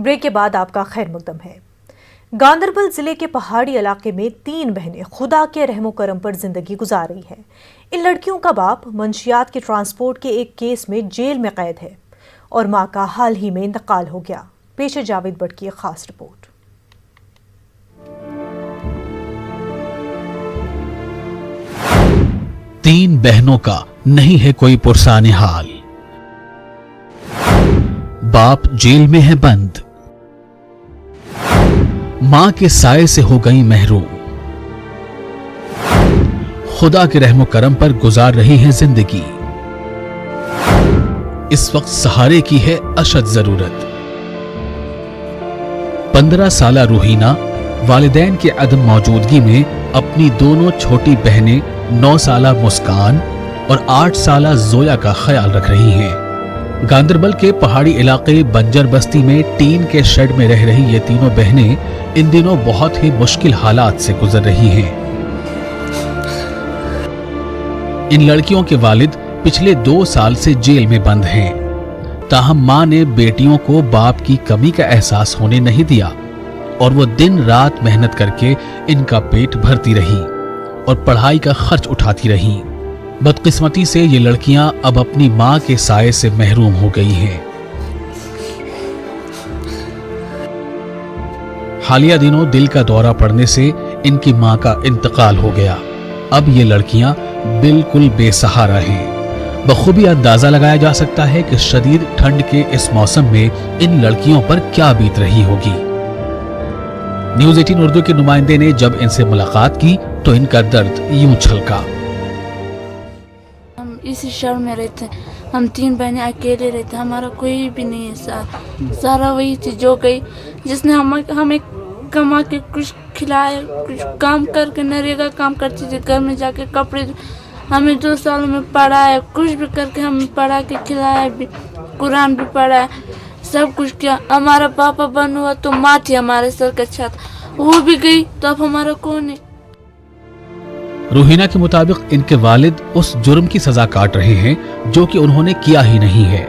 Break के बाद आपका खैर मकदम है। गांदरबल जिले के पहाड़ी इलाके में 3 बहनें खुदा के रहमो करम पर जिंदगी गुजार रही हैं। इन लड़कियों का बाप मंशियात के ट्रांसपोर्ट के एक केस में जेल में कैद है और मां का हाल ही में इंतकाल हो गया। पेश है जावेद भट्ट की एक खास रिपोर्ट। तीन बहनों का नहीं है कोई पुरसाने हाल, बाप जेल में है बंद, मां के साए से हो गई महरूम, खुदा के रहमो करम पर गुजार रही है जिंदगी। इस वक्त सहारे की है अशद जरूरत। 15 साला रूहीना वालिदैन के अदम मौजूदगी में अपनी दोनों छोटी बहनें 9 साला मुस्कान और 8 साला जोया का ख्याल रख रही हैं। गांदरबल के पहाड़ी इलाके बंजर बस्ती में टीन के शेड में रह रही ये तीनों बहनें इन दिनों बहुत ही मुश्किल हालात से गुजर रही हैं। इन लड़कियों के वालिद पिछले 2 साल से जेल में बंद हैं। ताहम मां ने बेटियों को बाप की कमी का एहसास होने नहीं दिया और वो दिन रात मेहनत करके इनका पेट भरती रही और पढ़ाई का खर्च उठाती रही। बदकिस्मती से ये लड़कियां अब अपनी मां के साए से महरूम हो गई हैं। हालिया दिनों दिल का दौरा पड़ने से इनकी मां का इंतकाल हो गया। अब ये लड़कियां बिल्कुल बेसहारा हैं। बखूबी अंदाजा लगाया जा सकता है कि शदीद ठंड के इस मौसम में इन लड़कियों पर क्या बीत रही होगी। न्यूज़ 18 उर्दू के नुमाइंदे ने जब इनसे मुलाकात की तो इनका दर्द यूं छलका। हम इसी शहर में रहते हैं, हम 3 बहनें अकेले रहते हैं, हमारा कोई भी नहीं है। सारा वही थी जो गई, जिसने हमें कमा के कुछ खिलाया, कुछ काम करके नरेगा काम करती थी, घर में जाके कपड़े, हमें 2 सालों में पढ़ाया, कुछ भी करके हमें पढ़ा के खिलाया भी, कुरान भी पढ़ाया, सब कुछ किया। हमारा पापा बन हुआ तो माँ थी हमारे सर का छत, वो भी गई तो अब हमारा कौन है। रूहीना के मुताबिक इनके वालिद उस जुर्म की सजा काट रहे हैं जो कि उन्होंने किया ही नहीं है।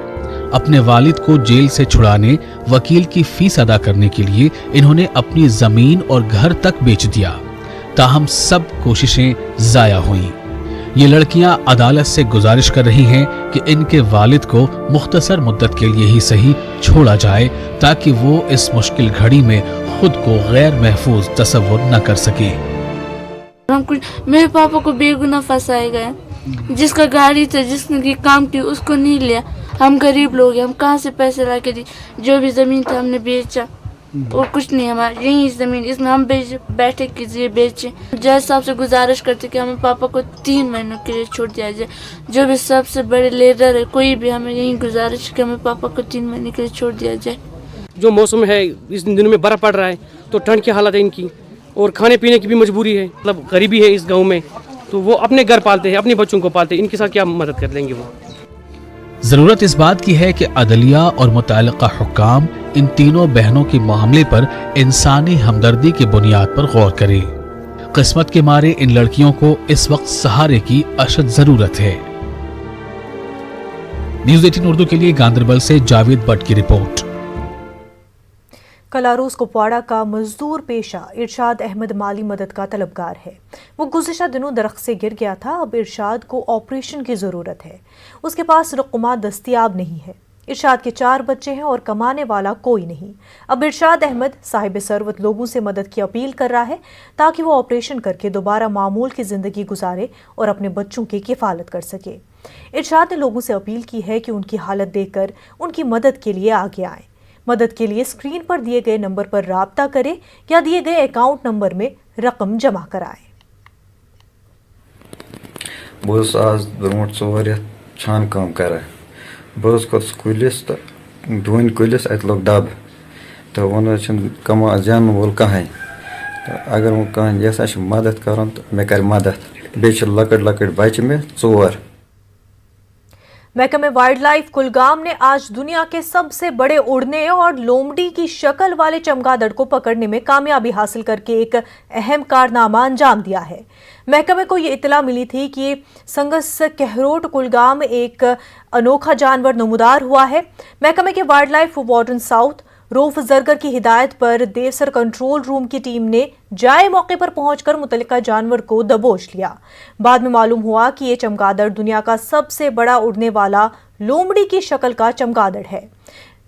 अपने वालिद को जेल से छुड़ाने वकील की फीस अदा करने के लिए इन्होंने अपनी जमीन और घर तक बेच दिया। ताहम सब कोशिशें जाया हुई। ये लड़कियां अदालत से गुजारिश कर रही हैं कि इनके वालिद को मुख्तसर मुद्दत के लिए ही सही छोड़ा जाए ताकि वो इस मुश्किल घड़ी में खुद को गैर महफूज तसव्वुर न कर सके। हम कुछ, मेरे पापा को बेगुनाह फंसाया गया, जिसका गाड़ी था, जिसने काम की, उसको नहीं लिया। हम गरीब लोग हैं, हम कहाँ से पैसे ला के दी? जो भी जमीन था हमने बेचा और कुछ नहीं, हमारा यही जमीन, इसमें हम बैठे कीजिए बेचे। जज साहब से गुजारिश करते कि हमें पापा को 3 महीनों के लिए छोड़ दिया जाए। जो भी सबसे बड़े लीडर है, कोई भी, हमें यही गुजारिश कि हमें पापा को 3 महीने के लिए छोड़ दिया जाए। जो मौसम है, इस दिनों में बर्फ पड़ रहा है तो ठंड की हालत है इनकी और खाने पीने की भी मजबूरी है, मतलब गरीबी है इस गाँव में, तो वो अपने घर पालते हैं, अपने बच्चों को पालते हैं, इनके साथ क्या मदद कर लेंगे वो। जरूरत इस बात की है कि अदलिया और मुतल्लिका हुक्काम इन तीनों बहनों के मामले पर इंसानी हमदर्दी की बुनियाद पर गौर करें। किस्मत के मारे इन लड़कियों को इस वक्त सहारे की अशद जरूरत है। न्यूज़ 18 उर्दू के लिए गांदरबल से जावेद भट्ट की रिपोर्ट। कलारूस कुपवाड़ा का मजदूर पेशा इरशाद अहमद माली मदद का तलबगार है। वो गुज़िश्ता दिनों दरख्त से गिर गया था। अब इरशाद को ऑपरेशन की ज़रूरत है। उसके पास रक़ुमा दस्तियाब नहीं है। इरशाद के 4 बच्चे हैं और कमाने वाला कोई नहीं। अब इरशाद अहमद साहिब सरवत लोगों से मदद की अपील कर रहा है ताकि वो ऑपरेशन करके दोबारा मामूल की ज़िंदगी गुजारे और अपने बच्चों की किफ़ालत कर सके। इरशाद ने लोगों से अपील की है कि उनकी हालत देखकर उनकी मदद के लिए आगे आएँ। मदद के लिए स्क्रीन पर दिए गए नंबर पर राब्ता करें या दिए गए अकाउंट नंबर में रकम जमा कराएं। बहुत आज ब्रोट 4 रेत छान काम कर बहुत कुलिस तो ढून कुलिस अत लोग दब तो वन कमा जान वोल कहें तो अगर वो कहें जैसा मदद कर तो मे कर मदद बे लकड़ लकड़ बच में 4। महकमे वाइल्ड लाइफ कुलगाम ने आज दुनिया के सबसे बड़े उड़ने और लोमड़ी की शक्ल वाले चमगादड़ को पकड़ने में कामयाबी हासिल करके एक अहम कारनामा अंजाम दिया है। महकमे को ये इतला मिली थी कि संगस कहरोट कुलगाम एक अनोखा जानवर नमूदार हुआ है। महकमे के wild life warden south Rauf Zargar की हिदायत पर देवसर कंट्रोल रूम की टीम ने जाए मौके पर पहुंचकर मुतल्लिका जानवर को दबोच लिया। बाद में मालूम हुआ कि ये चमगादड़ दुनिया का सबसे बड़ा उड़ने वाला लोमड़ी की शक्ल का चमगादड़ है।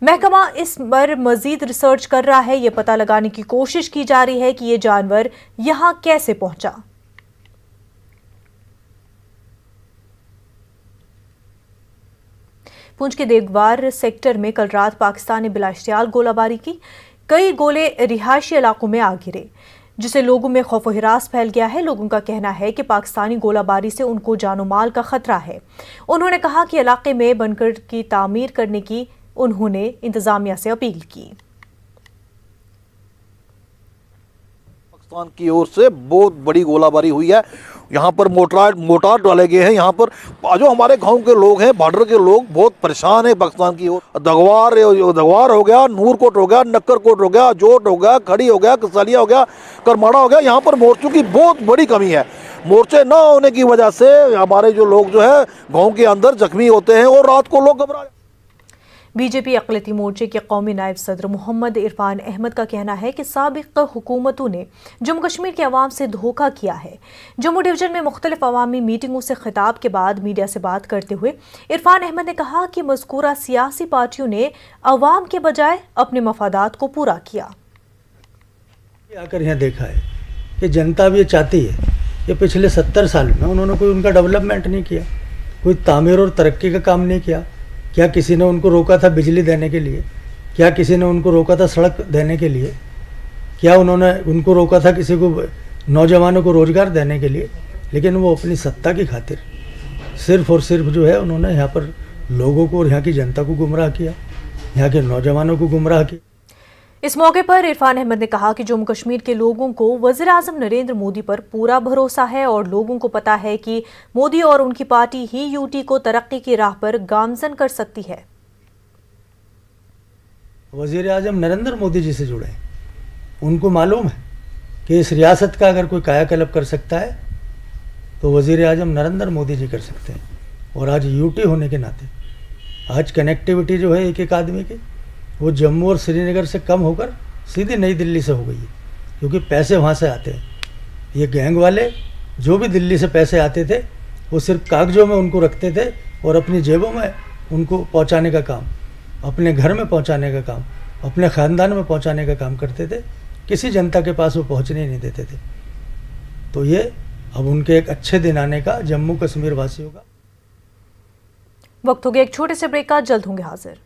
महकमा इस पर मजीद रिसर्च कर रहा है। ये पता लगाने की कोशिश की जा रही है कि ये जानवर यहाँ कैसे पहुंचा। पुंछ के देगवार सेक्टर में कल रात पाकिस्तान ने बिलाश्तियाल गोलाबारी की। कई गोले रिहायशी इलाकों में आ गिरे, जिससे लोगों में खौफ व हिरास फैल गया है। लोगों का कहना है कि पाकिस्तानी गोलाबारी से उनको जानो माल का खतरा है। उन्होंने कहा कि इलाके में बनकर की तामीर करने की उन्होंने इंतजामिया से अपील की। पाकिस्तान की ओर से बहुत बड़ी गोलाबारी हुई है। यहाँ पर मोटार डाले गए हैं। यहाँ पर जो हमारे गांव के लोग हैं, बॉर्डर के लोग बहुत परेशान हैं पाकिस्तान की ओर। दगवार हो गया, नूरकोट हो गया, नक्करकोट हो गया, जोट हो गया, खड़ी हो गया, कसलिया हो गया, करमाड़ा हो गया। यहाँ पर मोर्चों की बहुत बड़ी कमी है। मोर्चे न होने की वजह से हमारे जो लोग जो है गाँव के अंदर जख्मी होते हैं और रात को लोग घबरा। बीजेपी अक़लियती मोर्चे के कौमी नायब सदर मोहम्मद इरफान अहमद का कहना है कि साबिक़ हुकूमतों ने जम्मू कश्मीर के अवाम से धोखा किया है। जम्मू डिवीजन में मुख्तलिफ अवामी मीटिंगों से खिताब के बाद मीडिया से बात करते हुए इरफान अहमद ने कहा कि मज़कूरा सियासी पार्टियों ने अवाम के बजाय अपने मफादात को पूरा किया। आकर यहाँ देखा है कि जनता भी ये चाहती है कि पिछले 70 साल में उन्होंने कोई उनका डेवलपमेंट नहीं किया, कोई तामीर और तरक्की का काम नहीं किया। क्या किसी ने उनको रोका था बिजली देने के लिए? क्या किसी ने उनको रोका था सड़क देने के लिए? क्या उन्होंने उनको रोका था किसी को नौजवानों को रोज़गार देने के लिए? लेकिन वो अपनी सत्ता की खातिर सिर्फ़ और सिर्फ जो है उन्होंने यहाँ पर लोगों को और यहाँ की जनता को गुमराह किया, यहाँ के नौजवानों को गुमराह किया। इस मौके पर इरफान अहमद ने कहा कि जम्मू कश्मीर के लोगों को वज़ीर आज़म नरेंद्र मोदी पर पूरा भरोसा है और लोगों को पता है कि मोदी और उनकी पार्टी ही यूटी को तरक्की की राह पर गामजन कर सकती है। वज़ीर आज़म नरेंद्र मोदी जी से जुड़े, उनको मालूम है कि इस रियासत का अगर कोई कायाकल्प कर सकता है तो वज़ीर आज़म नरेंद्र मोदी जी कर सकते हैं। और आज यूटी होने के नाते आज कनेक्टिविटी जो है एक एक आदमी की वो जम्मू और श्रीनगर से कम होकर सीधी नई दिल्ली से हो गई है, क्योंकि पैसे वहाँ से आते हैं। ये गैंग वाले जो भी दिल्ली से पैसे आते थे वो सिर्फ कागज़ों में उनको रखते थे और अपनी जेबों में उनको पहुँचाने का काम, अपने घर में पहुँचाने का काम, अपने ख़ानदान में पहुँचाने का काम करते थे। किसी जनता के पास वो पहुँचने ही नहीं देते थे। तो ये अब उनके एक अच्छे दिन आने का जम्मू कश्मीर वासियों का वक्त हो गया। एक छोटे से ब्रेक का, जल्द होंगे हाजिर।